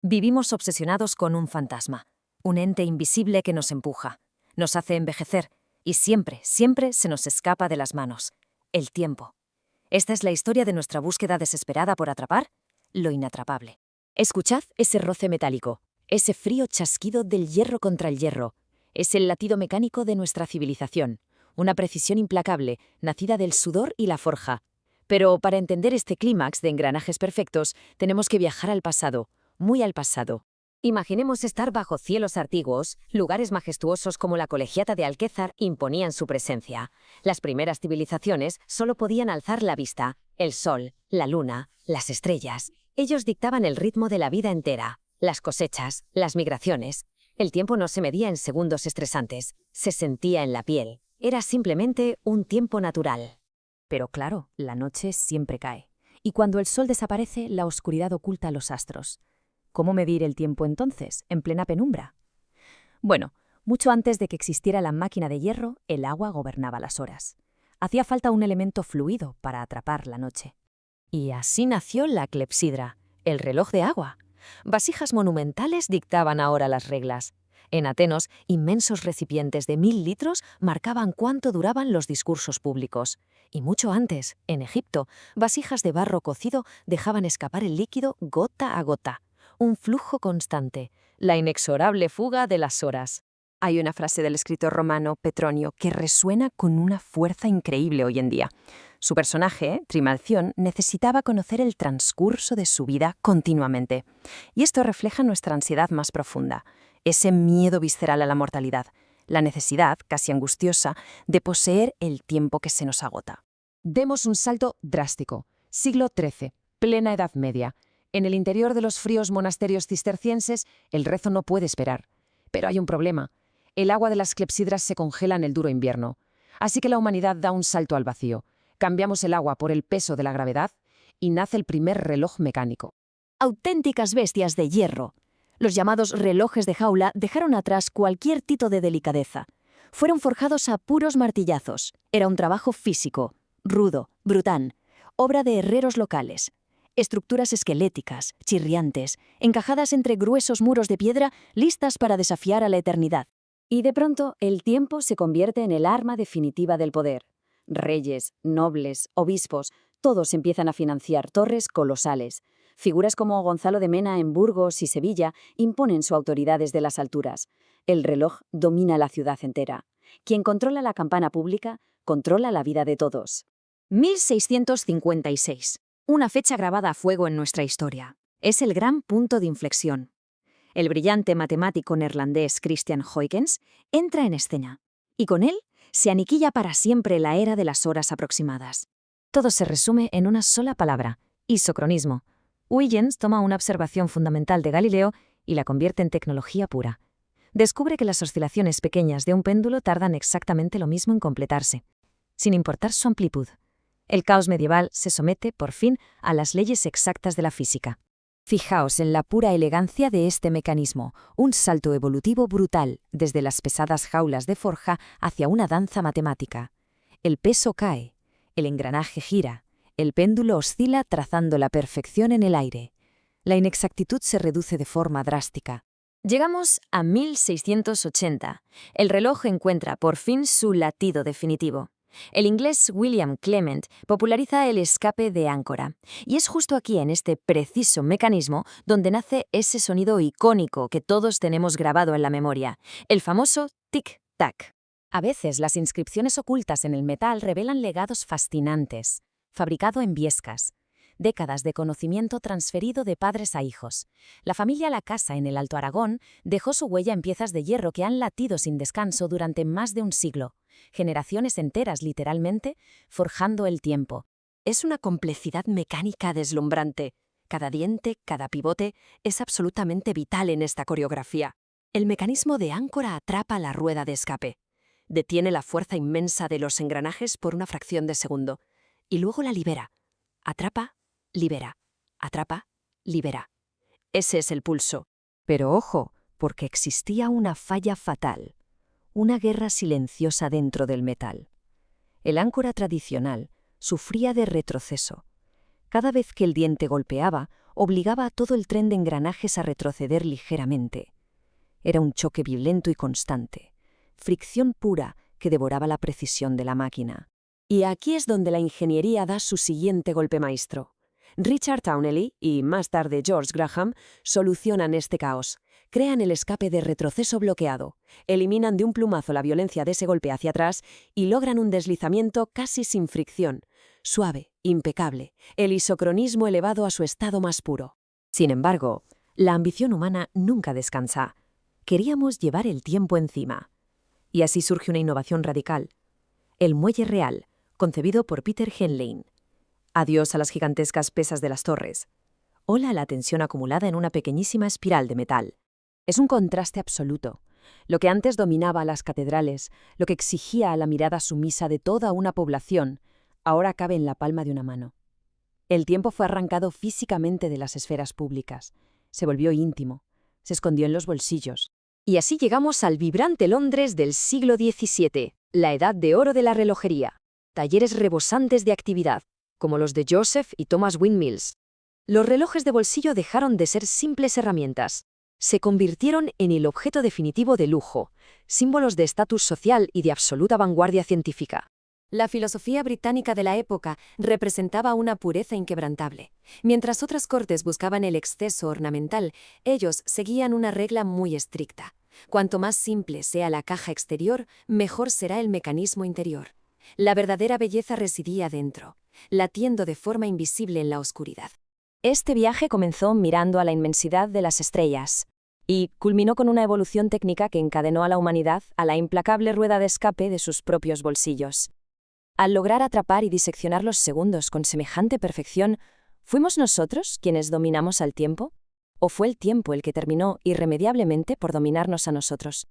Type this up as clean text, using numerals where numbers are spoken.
Vivimos obsesionados con un fantasma, un ente invisible que nos empuja, nos hace envejecer y siempre, siempre se nos escapa de las manos. El tiempo. Esta es la historia de nuestra búsqueda desesperada por atrapar lo inatrapable. Escuchad ese roce metálico, ese frío chasquido del hierro contra el hierro. Es el latido mecánico de nuestra civilización, una precisión implacable, nacida del sudor y la forja. Pero para entender este clímax de engranajes perfectos, tenemos que viajar al pasado, muy al pasado. Imaginemos estar bajo cielos antiguos, lugares majestuosos como la Colegiata de Alquézar imponían su presencia. Las primeras civilizaciones solo podían alzar la vista, el sol, la luna, las estrellas. Ellos dictaban el ritmo de la vida entera, las cosechas, las migraciones. El tiempo no se medía en segundos estresantes, se sentía en la piel. Era simplemente un tiempo natural. Pero claro, la noche siempre cae. Y cuando el sol desaparece, la oscuridad oculta los astros. ¿Cómo medir el tiempo entonces, en plena penumbra? Bueno, mucho antes de que existiera la máquina de hierro, el agua gobernaba las horas. Hacía falta un elemento fluido para atrapar la noche. Y así nació la clepsidra, el reloj de agua. Vasijas monumentales dictaban ahora las reglas. En Atenas, inmensos recipientes de 1000 litros marcaban cuánto duraban los discursos públicos. Y mucho antes, en Egipto, vasijas de barro cocido dejaban escapar el líquido gota a gota. Un flujo constante, la inexorable fuga de las horas. Hay una frase del escritor romano Petronio que resuena con una fuerza increíble hoy en día. Su personaje, Trimalción, necesitaba conocer el transcurso de su vida continuamente. Y esto refleja nuestra ansiedad más profunda, ese miedo visceral a la mortalidad, la necesidad, casi angustiosa, de poseer el tiempo que se nos agota. Demos un salto drástico. Siglo XIII, plena Edad Media. En el interior de los fríos monasterios cistercienses, el rezo no puede esperar. Pero hay un problema. El agua de las clepsidras se congela en el duro invierno. Así que la humanidad da un salto al vacío. Cambiamos el agua por el peso de la gravedad y nace el primer reloj mecánico. Auténticas bestias de hierro. Los llamados relojes de jaula dejaron atrás cualquier tito de delicadeza. Fueron forjados a puros martillazos. Era un trabajo físico, rudo, brutal, obra de herreros locales. Estructuras esqueléticas, chirriantes, encajadas entre gruesos muros de piedra, listas para desafiar a la eternidad. Y de pronto, el tiempo se convierte en el arma definitiva del poder. Reyes, nobles, obispos, todos empiezan a financiar torres colosales. Figuras como Gonzalo de Mena en Burgos y Sevilla imponen su autoridad desde las alturas. El reloj domina la ciudad entera. Quien controla la campana pública, controla la vida de todos. 1656. Una fecha grabada a fuego en nuestra historia. Es el gran punto de inflexión. El brillante matemático neerlandés Christian Huygens entra en escena, y con él se aniquila para siempre la era de las horas aproximadas. Todo se resume en una sola palabra: isocronismo. Huygens toma una observación fundamental de Galileo y la convierte en tecnología pura. Descubre que las oscilaciones pequeñas de un péndulo tardan exactamente lo mismo en completarse, sin importar su amplitud. El caos medieval se somete, por fin, a las leyes exactas de la física. Fijaos en la pura elegancia de este mecanismo, un salto evolutivo brutal desde las pesadas jaulas de forja hacia una danza matemática. El peso cae, el engranaje gira, el péndulo oscila trazando la perfección en el aire. La inexactitud se reduce de forma drástica. Llegamos a 1680. El reloj encuentra por fin su latido definitivo. El inglés William Clement populariza el escape de áncora, y es justo aquí, en este preciso mecanismo, donde nace ese sonido icónico que todos tenemos grabado en la memoria, el famoso tic-tac. A veces las inscripciones ocultas en el metal revelan legados fascinantes. Fabricado en Biescas. Décadas de conocimiento transferido de padres a hijos. La familia Lacasa en el Alto Aragón dejó su huella en piezas de hierro que han latido sin descanso durante más de un siglo. Generaciones enteras, literalmente, forjando el tiempo. Es una complejidad mecánica deslumbrante. Cada diente, cada pivote, es absolutamente vital en esta coreografía. El mecanismo de áncora atrapa la rueda de escape. Detiene la fuerza inmensa de los engranajes por una fracción de segundo. Y luego la libera. Atrapa, libera. Atrapa, libera. Ese es el pulso. Pero ojo, porque existía una falla fatal. Una guerra silenciosa dentro del metal. El áncora tradicional sufría de retroceso. Cada vez que el diente golpeaba, obligaba a todo el tren de engranajes a retroceder ligeramente. Era un choque violento y constante, fricción pura que devoraba la precisión de la máquina. Y aquí es donde la ingeniería da su siguiente golpe maestro. Richard Towneley y, más tarde, George Graham solucionan este caos. Crean el escape de retroceso bloqueado, eliminan de un plumazo la violencia de ese golpe hacia atrás y logran un deslizamiento casi sin fricción, suave, impecable, el isocronismo elevado a su estado más puro. Sin embargo, la ambición humana nunca descansa. Queríamos llevar el tiempo encima. Y así surge una innovación radical. El muelle real, concebido por Peter Henlein. Adiós a las gigantescas pesas de las torres. Hola a la tensión acumulada en una pequeñísima espiral de metal. Es un contraste absoluto. Lo que antes dominaba a las catedrales, lo que exigía a la mirada sumisa de toda una población, ahora cabe en la palma de una mano. El tiempo fue arrancado físicamente de las esferas públicas. Se volvió íntimo. Se escondió en los bolsillos. Y así llegamos al vibrante Londres del siglo XVII, la edad de oro de la relojería. Talleres rebosantes de actividad, como los de Joseph y Thomas Windmills. Los relojes de bolsillo dejaron de ser simples herramientas. Se convirtieron en el objeto definitivo de lujo, símbolos de estatus social y de absoluta vanguardia científica. La filosofía británica de la época representaba una pureza inquebrantable. Mientras otras cortes buscaban el exceso ornamental, ellos seguían una regla muy estricta. Cuanto más simple sea la caja exterior, mejor será el mecanismo interior. La verdadera belleza residía dentro, latiendo de forma invisible en la oscuridad. Este viaje comenzó mirando a la inmensidad de las estrellas y culminó con una evolución técnica que encadenó a la humanidad a la implacable rueda de escape de sus propios bolsillos. Al lograr atrapar y diseccionar los segundos con semejante perfección, ¿fuimos nosotros quienes dominamos al tiempo? ¿O fue el tiempo el que terminó irremediablemente por dominarnos a nosotros?